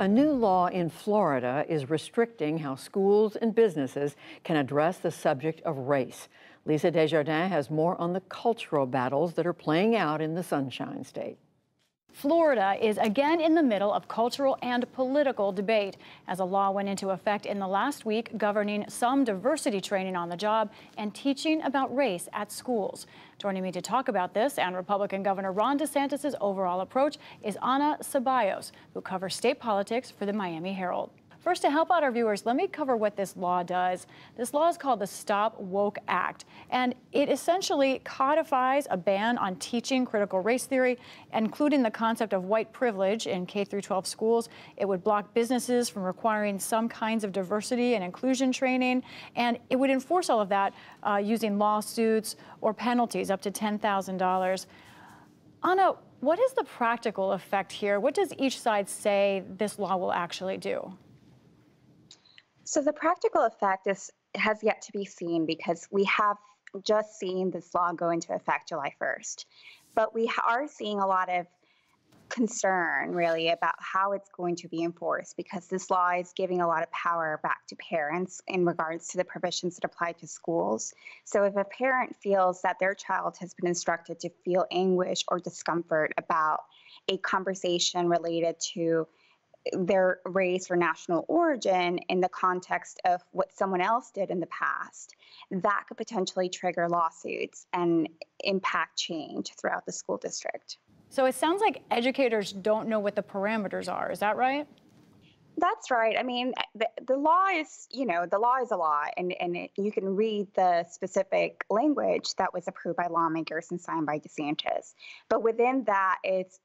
A new law in Florida is restricting how schools and businesses can address the subject of race. Lisa Desjardins has more on the cultural battles that are playing out in the Sunshine State. Florida is again in the middle of cultural and political debate as a law went into effect in the last week governing some diversity training on the job and teaching about race at schools. Joining me to talk about this and Republican Governor Ron DeSantis' overall approach is Ana Ceballos, who covers state politics for the Miami Herald. First, to help out our viewers, let me cover what this law does. This law is called the Stop Woke Act, and it essentially codifies a ban on teaching critical race theory, including the concept of white privilege in K-12 schools. It would block businesses from requiring some kinds of diversity and inclusion training, and it would enforce all of that using lawsuits or penalties up to $10,000. Ana, what is the practical effect here? What does each side say this law will actually do? So the practical effect has yet to be seen because we have just seen this law go into effect July 1st. But we are seeing a lot of concern, really, about how it's going to be enforced because this law is giving a lot of power back to parents in regards to the provisions that apply to schools. So if a parent feels that their child has been instructed to feel anguish or discomfort about a conversation related to their race or national origin in the context of what someone else did in the past, that could potentially trigger lawsuits and impact change throughout the school district. So it sounds like educators don't know what the parameters are. Is that right? That's right. I mean, the law is, the law is a law, and you can read the specific language that was approved by lawmakers and signed by DeSantis. But within that,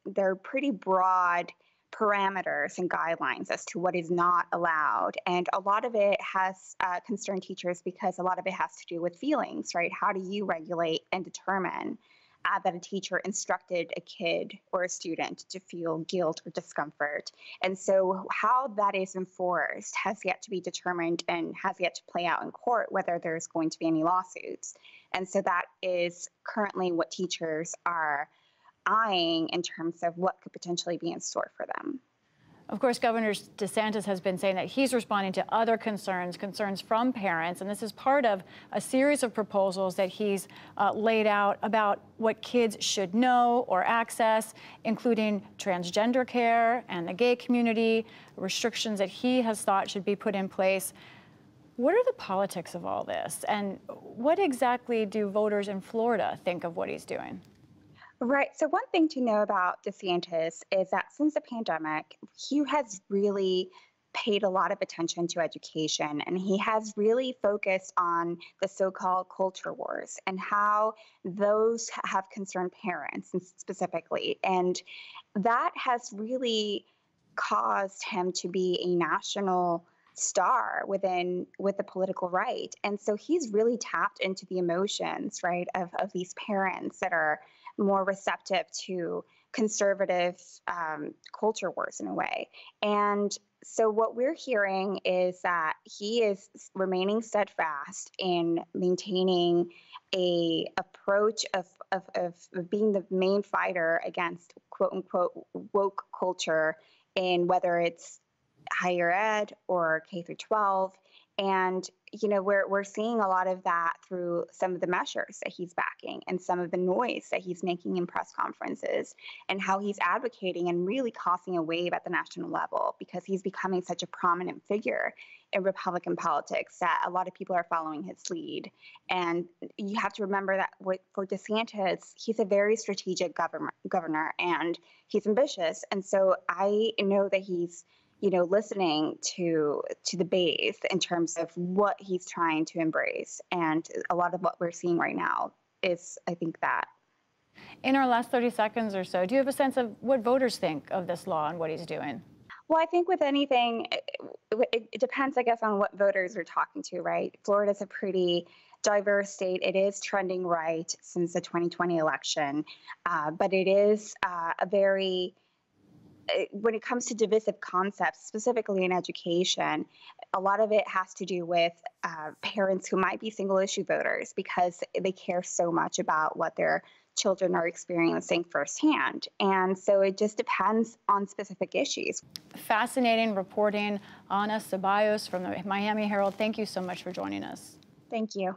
they're pretty broad parameters and guidelines as to what is not allowed. And a lot of it has concerned teachers because a lot of it has to do with feelings, right? How do you regulate and determine that a teacher instructed a kid or a student to feel guilt or discomfort? And so how that is enforced has yet to be determined and has yet to play out in court, whether there's going to be any lawsuits. And so that is currently what teachers are eyeing in terms of what could potentially be in store for them. Of course, Governor DeSantis has been saying that he's responding to other concerns from parents, and this is part of a series of proposals that he's laid out about what kids should know or access, including transgender care and the gay community, restrictions that he has thought should be put in place. What are the politics of all this, and what exactly do voters in Florida think of what he's doing? Right. So one thing to know about DeSantis is that since the pandemic, he has really paid a lot of attention to education, and he has really focused on the so-called culture wars and how those have concerned parents specifically. And that has really caused him to be a national star with the political right. And so he's really tapped into the emotions, right, of these parents that are more receptive to conservative culture wars in a way. And so what we're hearing is that he is remaining steadfast in maintaining a approach of being the main fighter against quote unquote woke culture in whether it's higher ed or K through 12. And, we're seeing a lot of that through some of the measures that he's backing and some of the noise that he's making in press conferences and how he's advocating and really causing a wave at the national level because he's becoming such a prominent figure in Republican politics that a lot of people are following his lead. And you have to remember that for DeSantis, he's a very strategic governor and he's ambitious. And so I know that he's listening to the base in terms of what he's trying to embrace. And a lot of what we're seeing right now is, I think, that. In our last 30 seconds or so, do you have a sense of what voters think of this law and what he's doing? Well, I think with anything, it depends, I guess, on what voters are talking to, right? Florida's a pretty diverse state. It is trending right since the 2020 election, but it is when it comes to divisive concepts, specifically in education, a lot of it has to do with parents who might be single issue voters because they care so much about what their children are experiencing firsthand. And so it just depends on specific issues. Fascinating reporting. Ana Ceballos from the Miami Herald, thank you so much for joining us. Thank you.